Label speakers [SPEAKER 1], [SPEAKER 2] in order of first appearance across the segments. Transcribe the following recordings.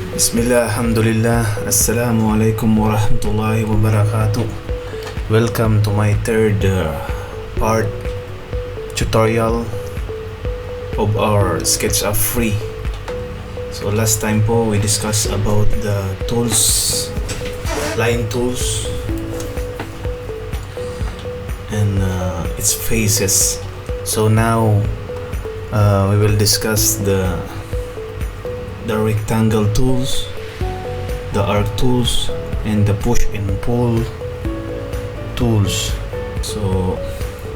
[SPEAKER 1] Bismillah, alhamdulillah, assalamualaikum warahmatullahi wabarakatuh. Welcome to my third part tutorial of our Sketchup free. So last time po we discussed about the tools, line tools and its phases. So now we will discuss the rectangle tools, the arc tools, and the push and pull tools. So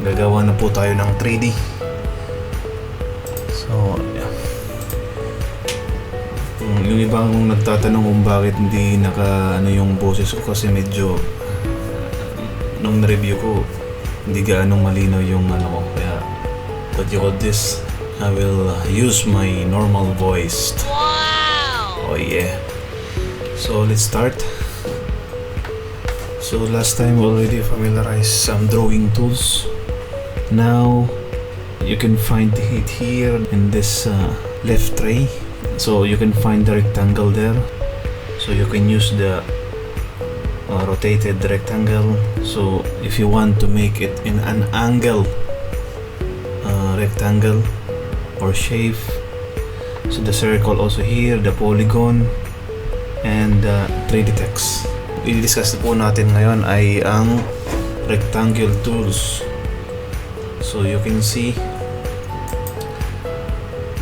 [SPEAKER 1] gagawa na po tayo ng 3D. So yung ibang nagtatanong kung bakit hindi yung boses ko, kasi medyo nung review ko hindi gaanong malinaw yung ko, kaya what you call this, I will use my normal voice. Oh yeah. So let's start. So last time we already familiarized some drawing tools. Now you can find it here in this left tray. So you can find the rectangle there. So you can use the rotated rectangle. So if you want to make it in an angle rectangle or shape, so the circle also here, the polygon, and 3D text. I-discuss po natin ngayon ay ang rectangle tools. So you can see,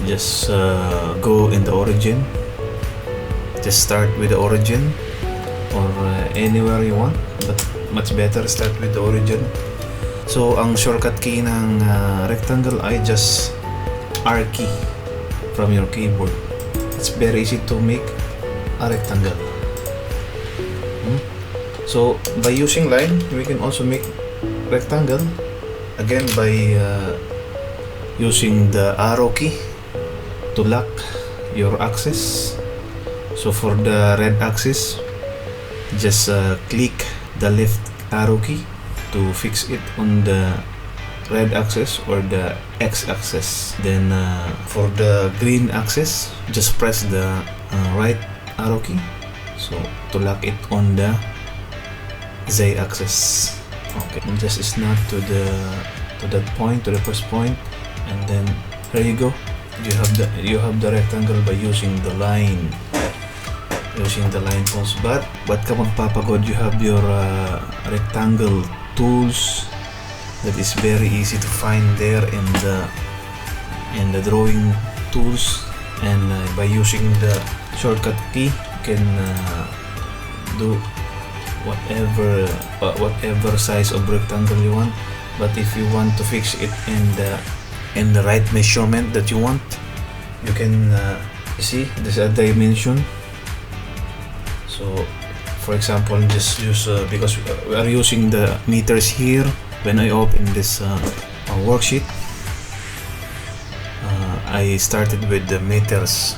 [SPEAKER 1] just go in the origin. Just start with the origin or anywhere you want, but much better start with the origin. So ang shortcut key ng rectangle ay just R key from your keyboard. It's very easy to make a rectangle. So by using line, we can also make rectangle again by using the arrow key to lock your axis. So for the red axis, just click the left arrow key to fix it on the red axis or the x-axis. Then for the green axis, just press the right arrow key so to lock it on the z-axis. Okay, and just snap to that point, to the first point, and then there you go. You have the rectangle by using the line tools. But ba't ka magpapagod? You have your rectangle tools that is very easy to find there in the drawing tools, and by using the shortcut key you can do whatever size of rectangle you want. But if you want to fix it in the right measurement that you want, you can see this a dimension. So for example, just use because we are using the meters here. When I open this worksheet, I started with the meters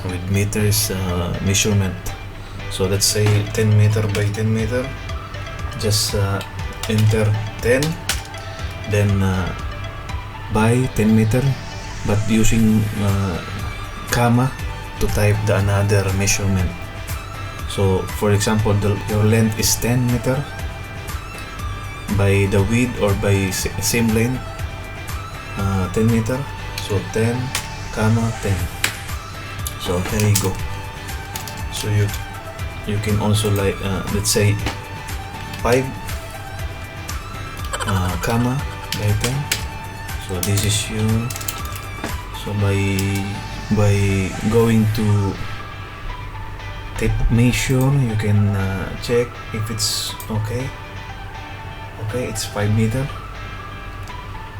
[SPEAKER 1] measurement. So let's say 10 meter by 10 meter. Just enter 10, then by 10 meter, but using comma to type the another measurement. So for example, your length is 10 meter. By the width or by same length, 10 meter, so 10 comma 10. So there you go. So you can also like let's say 5 comma by 10. So this is your, so by going to tape measure, you can check if it's okay. Okay, it's 5 meter,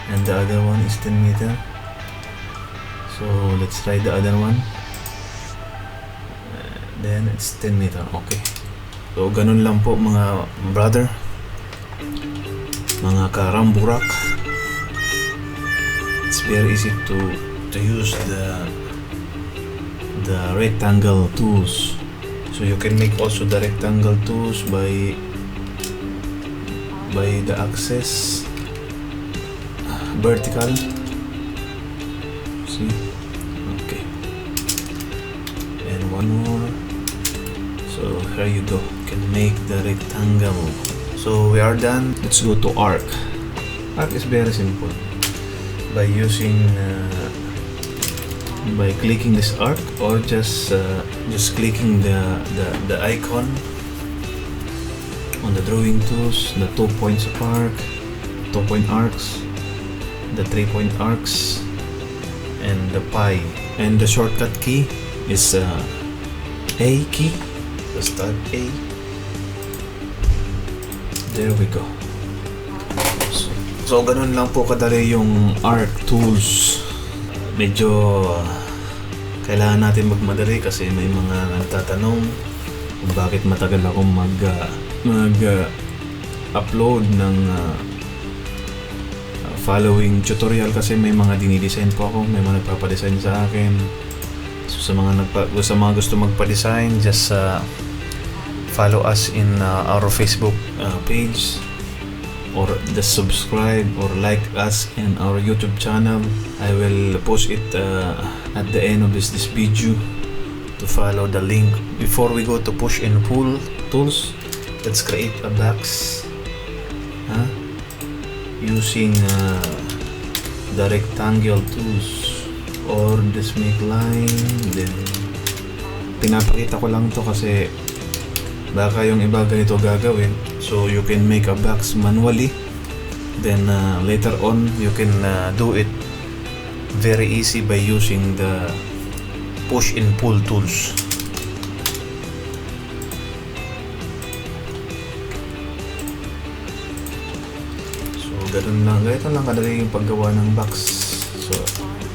[SPEAKER 1] and the other one is 10 meter. So let's try the other one. Then it's 10 meter. Okay. So ganun lang po mga brother, mga ka-RAMBOSTRUCT. It's very easy to use the rectangle tools. So you can make also the rectangle tools by the axis vertical. See? Okay. And one more. So here you go, you can make the rectangle. So we are done. Let's go to arc. Arc is very simple. By using by clicking this arc, or just clicking the icon on the drawing tools, the 2 points of arc, 2 point arcs, the 3 point arcs, and the pi. And the shortcut key is A key. Just type A. There we go. So ganun lang po kadali yung arc tools. Medyo kailangan natin magmadali kasi may mga nagtatanong kung bakit matagal akong upload ng following tutorial, kasi may mga dinidesign po ako, may mga nagpapadesign sa akin. So sa mga gusto magpa-design, just follow us in our Facebook page, or just subscribe or like us in our YouTube channel. I will post it at the end of this video to follow the link. Before we go to push and pull tools, let's create a box using the rectangle tools, or just make line. Then pinapakita ko lang to kasi baka yung iba ganito gagawin. So you can make a box manually, then later on you can do it very easy by using the push and pull tools. So ganito lang kadali yung paggawa ng box. So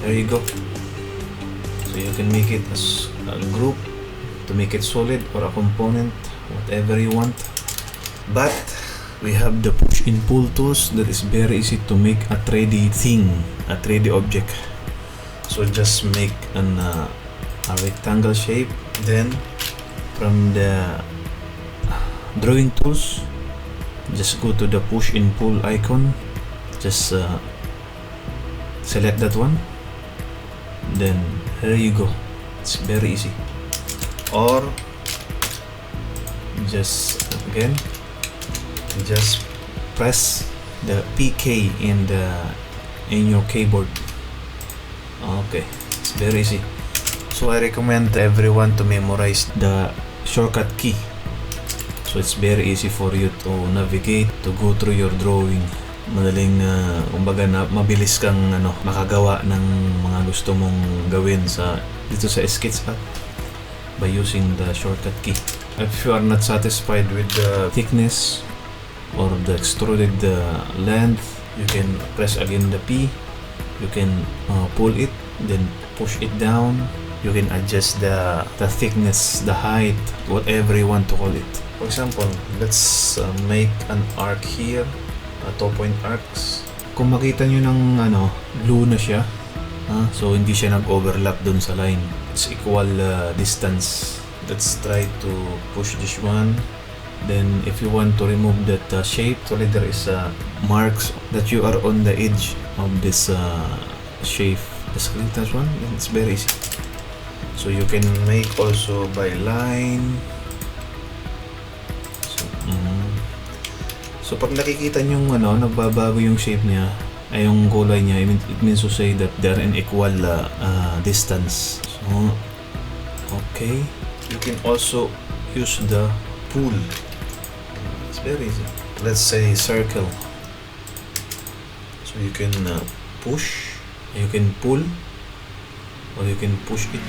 [SPEAKER 1] there you go. So you can make it as a group to make it solid, or a component, whatever you want. But we have the push and pull tools that is very easy to make a 3D thing, a 3D object. So just make a rectangle shape, then from the drawing tools, just go to the push and pull icon, just select that one, then here you go. It's very easy. Or just again, just press the PK in your keyboard. Okay, it's very easy. So I recommend everyone to memorize the shortcut key, so it's very easy for you to navigate, to go through your drawing. Madaling kumbaga mabilis kang makagawa ng mga gusto mong gawin dito sa Sketchup by using the shortcut key. If you are not satisfied with the thickness or the extruded length, you can press again the P. You can pull it, then push it down. You can adjust the thickness, the height, whatever you want to call it. For example, let's make an arc here, a 2-point arcs. Kung makita nyo ng blue na siya, so hindi siya nag-overlap dun sa line. It's equal distance. Let's try to push this one. Then if you want to remove that shape, so there is marks that you are on the edge of this shape. Just click that one, then it's very easy. So you can make also by line. So pag nakikita nyo nagbabago yung shape niya, ay yung kulay niya, it means to say that they're in equal distance. So okay, you can also use the pull. It's very easy. Let's say circle. So you can push, you can pull, or you can push it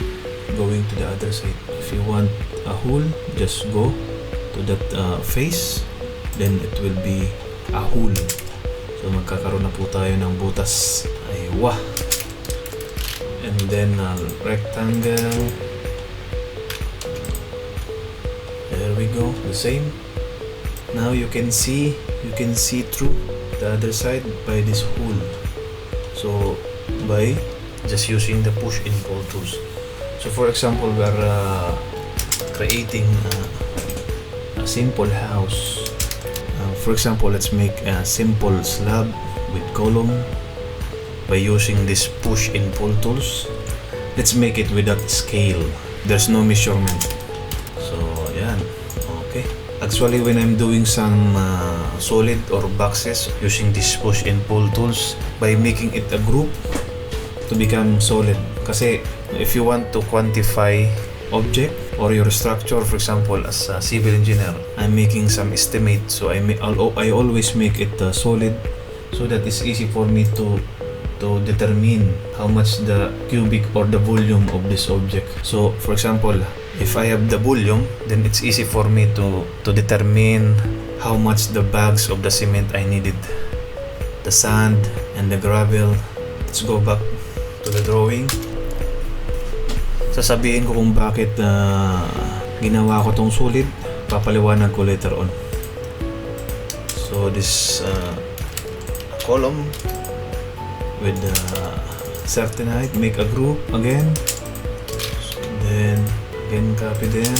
[SPEAKER 1] going to the other side. If you want a hole, just go to that face, then it will be a hole. So magkakaroon na po tayo ng butas. Aywa. And then rectangle. There we go. The same. Now you can see through the other side by this hole. So by just using the push and pull tools. So for example, we are creating a simple house. For example, let's make a simple slab with column by using this push and pull tools. Let's make it without scale. There's no measurement. So yan. Actually, when I'm doing some solid or boxes using this push and pull tools, by making it a group to become solid. Kasi if you want to quantify object or your structure, for example, as a civil engineer, I'm making some estimate, so I always make it solid, so that it's easy for me to determine how much the cubic or the volume of this object. So for example, if I have the volume, then it's easy for me to determine how much the bags of the cement I needed, the sand and the gravel. Let's go back to the drawing. Sasabihin ko kung bakit ginawa ko tong solid. Papaliwanag ko later on. So this column with certain height, make a group again, then again copy there,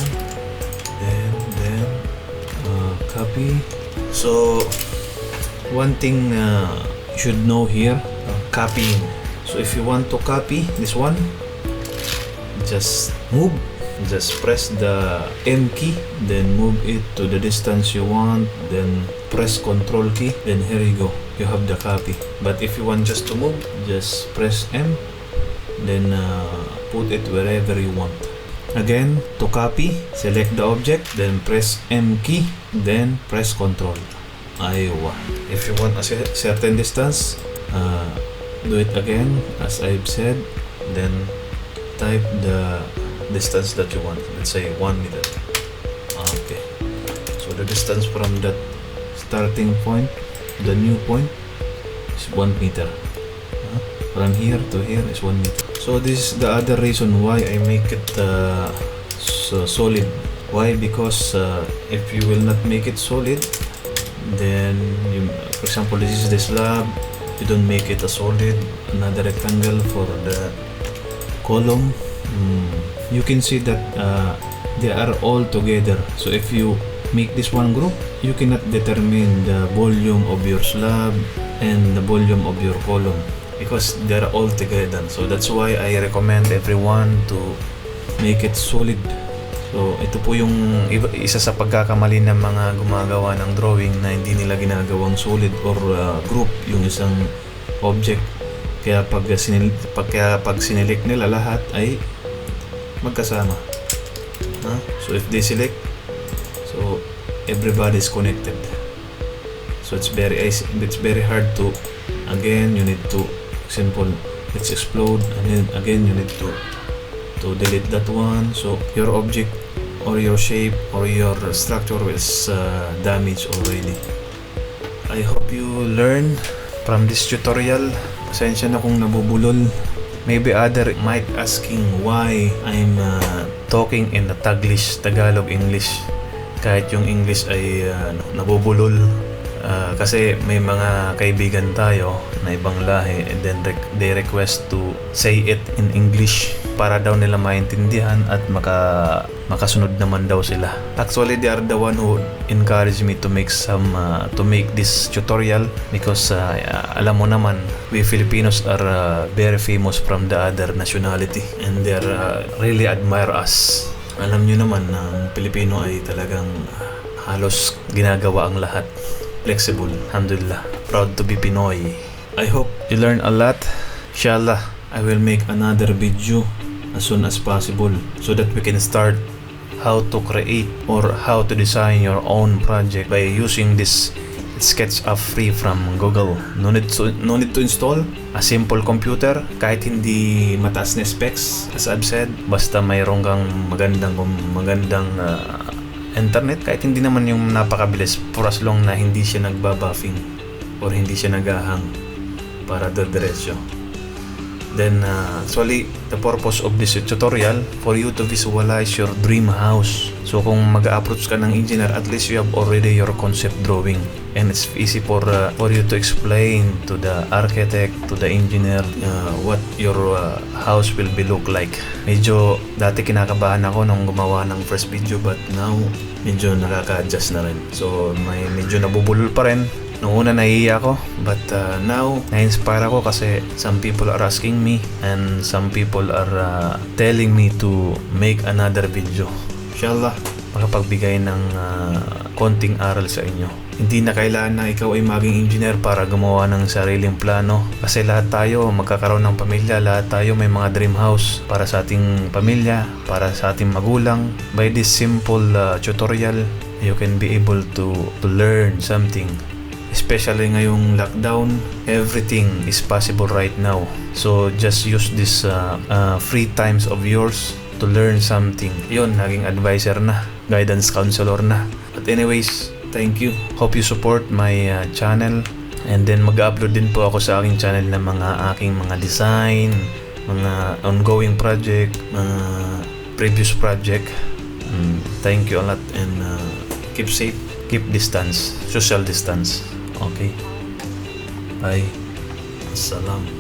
[SPEAKER 1] then copy. So one thing you should know here, copying. So if you want to copy this one, just move, just press the M key, then move it to the distance you want, then press Ctrl key, then here you go, you have the copy. But if you want just to move, just press M, then put it wherever you want. Again, to copy, select the object, then press M key, then press Ctrl. Aywa. If you want a certain distance, do it again as I've said, then type the distance that you want. Let's say 1 meter. Okay, so the distance from that starting point to the new point is 1 meter. From here to here is 1 meter. So this is the other reason why I make it so solid. Why? Because if you will not make it solid, then for example, this is the slab, you don't make it a solid, another rectangle for the column, you can see that they are all together. So if you make this one group, you cannot determine the volume of your slab and the volume of your column because they are all together. So that's why I recommend everyone to make it solid. So ito po yung isa sa pagkakamali ng mga gumagawa ng drawing na hindi nila ginagawang solid or group yung isang object. Kaya pag sinelect nila lahat ay magkasama. So if they select, so everybody is connected. So it's very hard to, again you need to, simple, let's explode, and then again you need to delete that one. So your object or your shape or your structure is damaged already. I hope you learn from this tutorial. Pasensya na kung nabubulol. Maybe other might asking why I'm talking in the Taglish, Tagalog, English. Kahit yung English ay nabubulol. Kasi may mga kaibigan tayo na ibang lahi and then they request to say it in English para daw nila maintindihan at makasunod naman daw sila. Actually, they are the one who encouraged me to make this tutorial because alam mo naman, we Filipinos are very famous from the other nationality and they really admire us. Alam nyo naman na Pilipino ay talagang halos ginagawa ang lahat. Flexible, alhamdulillah. Proud to be Pinoy. I hope you learn a lot. Inshallah, I will make another video as soon as possible so that we can start how to create or how to design your own project by using this Sketchup free from Google. No need to install a simple computer kahit hindi mataas na specs, as I've said. Basta mayroon kang magandang internet, kahit hindi naman yung napakabilis, for as long na hindi siya nagbabuffing or hindi siya nagahang para diretso. Then actually the purpose of this tutorial for you to visualize your dream house. So kung mag-approach ka ng engineer, at least you have already your concept drawing and it's easy for you to explain to the architect, to the engineer what your house will be look like. Medyo dati kinakabahan ako nung gumawa ng first video, but now medyo nakaka-adjust na rin. So may medyo nabubulol pa rin. Noong una nahihiya ako, but now na-inspire ako kasi some people are asking me and some people are telling me to make another video. Inshallah, makapagbigay ng konting aral sa inyo. Hindi na kailangan na ikaw ay maging engineer para gumawa ng sariling plano. Kasi lahat tayo magkakaroon ng pamilya, lahat tayo may mga dream house para sa ating pamilya, para sa ating magulang. By this simple tutorial, you can be able to learn something. Especially ngayong lockdown, everything is possible right now. So just use this free times of yours to learn something. Yun, naging advisor na, guidance counselor na. But anyways, thank you. Hope you support my channel. And then mag-upload din po ako sa aking channel ng mga aking mga design, mga ongoing project, mga previous project. Thank you a lot and keep safe, keep distance, social distance. Okay. Bye. Salam.